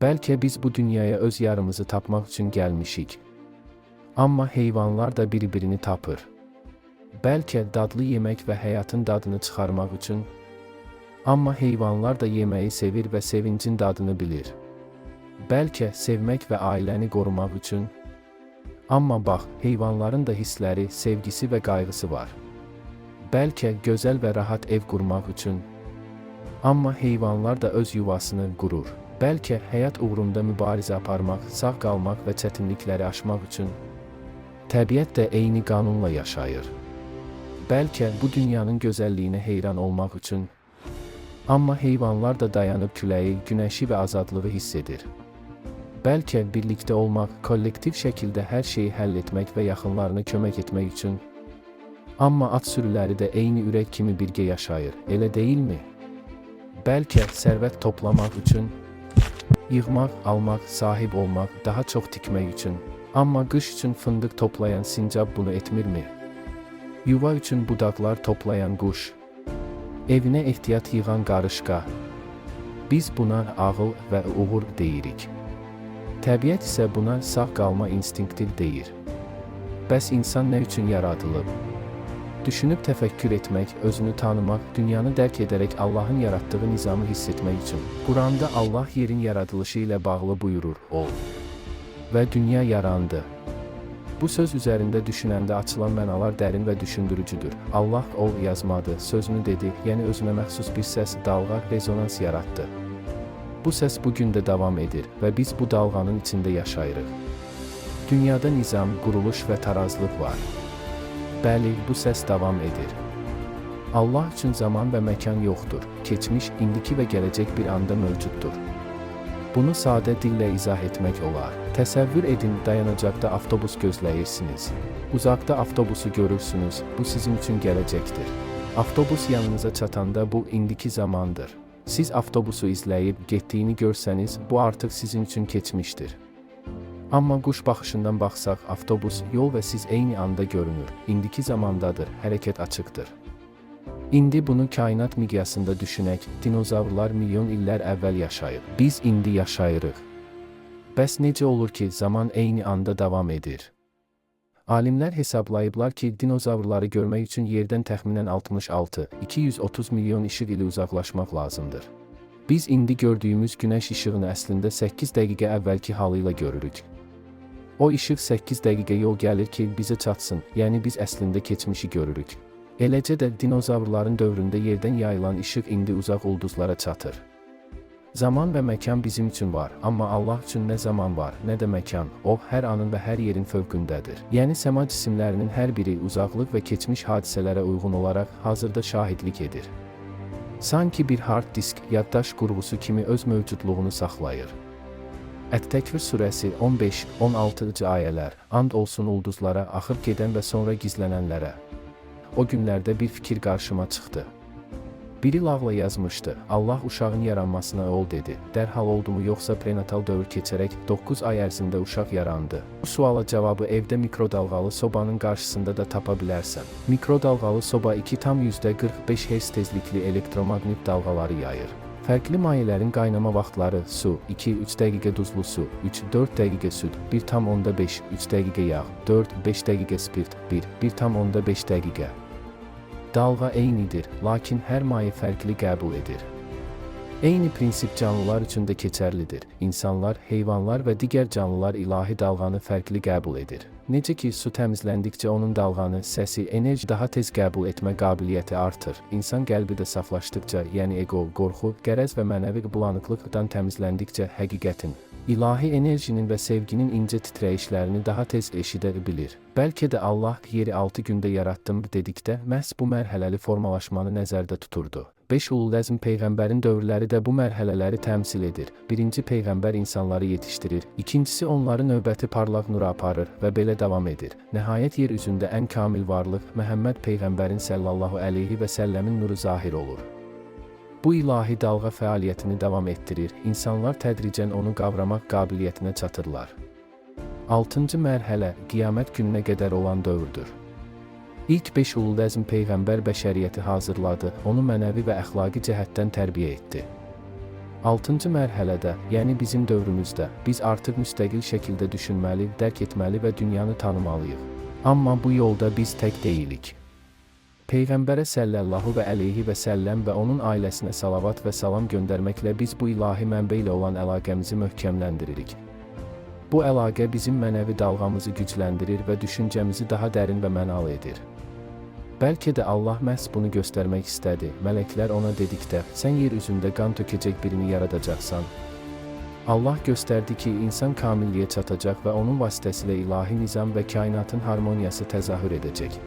Bəlkə biz bu dünyaya öz yarımızı tapmaq üçün gəlmişik. Amma heyvanlar da bir-birini tapır. Bəlkə dadlı yemək və həyatın dadını çıxarmaq üçün. Amma heyvanlar da yeməyi sevir və sevincin dadını bilir. Bəlkə sevmək və ailəni qorumaq üçün. Amma bax, heyvanların da hissləri, sevgisi və qayğısı var. Bəlkə gözəl və rahat ev qurmaq üçün. Amma heyvanlar da öz yuvasını qurur. Bəlkə həyat uğrunda mübarizə aparmaq, sağ qalmaq və çətinlikləri aşmaq üçün. Təbiət də eyni qanunla yaşayır. Bəlkə bu dünyanın gözəlliyinə heyran olmaq üçün. Amma heyvanlar da dayanıb küləyi, günəşi və azadlığı hiss edir. Bəlkə birlikdə olmaq, kollektiv şəkildə hər şeyi həll etmək və yaxınlarına kömək etmək üçün. Amma at sürüləri də eyni ürək kimi birgə yaşayır, elə deyilmi? Bəlkə sərvət toplamaq üçün. Yığmaq, almaq, sahib olmaq, daha çox tikmək üçün. Amma qış üçün fındıq toplayan sincab bunu etmirmi? Yuva üçün budaqlar toplayan quş. Evinə ehtiyat yığan qarışqa. Biz buna ağıl və uğur deyirik. Təbiət isə buna sağ qalma instinkti deyir. Bəs insan nə üçün yaradılıb? Düşünüb təfəkkür etmək, özünü tanımaq, dünyanı dərk edərək Allahın yaratdığı nizamı hiss etmək üçün. Quranda Allah yerin yaradılışı ilə bağlı buyurur, ol. Və dünya yarandı. Bu söz üzərində düşünəndə açılan mənalar dərin və düşündürücüdür. Allah ol yazmadı, sözünü dedi, yəni özünə məxsus bir səs, dalğa, rezonans yaratdı. Bu səs bugün də davam edir və biz bu dalğanın içində yaşayırıq. Dünyada nizam, quruluş və tarazlıq var. Bəli, bu səs davam edir. Allah üçün zaman və məkan yoxdur. Keçmiş, indiki və gələcək bir anda mövcuddur. Bunu sadə dillə izah etmək olar. Təsəvvür edin, dayanacaqda avtobus gözləyirsiniz. Uzaqda avtobusu görürsünüz, bu sizin üçün gələcəkdir. Avtobus yanınıza çatanda bu indiki zamandır. Siz avtobusu izləyib getdiyini görsəniz, bu artıq sizin üçün keçmişdir. Amma quş baxışından baxsaq, avtobus, yol və siz eyni anda görünür. İndiki zamandadır, hərəkət açıqdır. İndi bunu kainat miqyasında düşünək, dinozavrlar milyon illər əvvəl yaşayıb. Biz indi yaşayırıq. Bəs necə olur ki, zaman eyni anda davam edir? Alimlər hesablayıblar ki, dinozavrları görmək üçün yerdən təxminən 66-230 milyon işıq ili uzaqlaşmaq lazımdır. Biz indi gördüyümüz günəş işığını əslində 8 dəqiqə əvvəlki halı ilə görürük. O işıq 8 dəqiqə yol gəlir ki, bizə çatsın, yəni biz əslində keçmişi görürük. Eləcə də dinozavrların dövründə yerdən yayılan işıq indi uzaq ulduzlara çatır. Zaman və məkan bizim üçün var, amma Allah üçün nə zaman var, nə də məkan, o, hər anın və hər yerin fövqündədir. Yəni səma cisimlərinin hər biri uzaqlıq və keçmiş hadisələrə uyğun olaraq hazırda şahidlik edir. Sanki bir hard disk, yaddaş qurğusu kimi öz mövcudluğunu saxlayır. Ət-Təkvir surəsi 15-16 ayələr, and olsun ulduzlara, axıb gedən və sonra gizlənənlərə. O günlərdə bir fikir qarşıma çıxdı. Biri lağla yazmışdı, Allah uşağın yaranmasına ol dedi. Dərhal oldu mu yoxsa prenatal dövr keçərək 9 ay ərzində uşaq yarandı? Bu suala cavabı evdə mikrodalğalı sobanın qarşısında da tapa bilərsən. Mikrodalğalı soba 2,45 Hz tezlikli elektromaqnit dalğaları yayır. Fərqli mayələrin qaynama vaxtları su, 2-3 dəqiqə duzlu su, 3-4 dəqiqə süd, 1,5, 3 dəqiqə yağ, 4-5 dəqiqə spirt, 1,5 dəqiqə. Dalğa eynidir, lakin hər maye fərqli qəbul edir. Eyni prinsip canlılar üçün də keçərlidir. İnsanlar, heyvanlar və digər canlılar ilahi dalğanı fərqli qəbul edir. Necə ki, su təmizləndikcə onun dalğanı, səsi, enerji daha tez qəbul etmə qabiliyyəti artır. İnsan qəlbi də saflaşdıqca, yəni ego, qorxu, qərəz və mənəvi bulanıqlıqdan təmizləndikcə həqiqətin, ilahi enerjinin və sevginin incə titrəyişlərini daha tez eşidə bilir. Bəlkə də Allah yeri 6 gündə yaratdım dedikdə məhz bu mərhələli formalaşmanı nəzərdə tuturdu. 5 ulul əzm peyğəmbərin dövrləri də bu mərhələləri təmsil edir. Birinci peyğəmbər insanları yetişdirir, ikincisi onları növbəti parlaq nura aparır və belə davam edir. Nəhayət yer üzündə ən kamil varlıq Məhəmməd peyğəmbərin sallallahu əleyhi və səlləmin nuru zahir olur. Bu ilahi dalğa fəaliyyətini davam etdirir, insanlar tədricən onu qavramaq qabiliyyətinə çatırlar. 6-cı mərhələ qiyamət gününə qədər olan dövrdür. İlk 5 ulul əzm peyğəmbər bəşəriyyəti hazırladı, onu mənəvi və əxlaqi cəhətdən tərbiyə etdi. 6-cı mərhələdə, yəni bizim dövrümüzdə, biz artıq müstəqil şəkildə düşünməli, dərk etməli və dünyanı tanımalıyıq. Amma bu yolda biz tək deyilik. Peyğəmbərə səllallahu və əleyhi və səlləm və onun ailəsinə salavat və salam göndərməklə biz bu ilahi mənbə ilə olan əlaqəmizi möhkəmləndiririk. Bu əlaqə bizim mənəvi dalğamızı gücləndirir və düşüncəmizi daha dərin və mənalı edir. Bəlkə də Allah məhz bunu göstərmək istədi. Mələklər ona dedikdə, sən yer üzündə qan tökəcək birini yaradacaqsan. Allah göstərdi ki, insan kamilliyə çatacaq və onun vasitəsilə ilahi nizam və kainatın harmoniyası təzahür edəcək.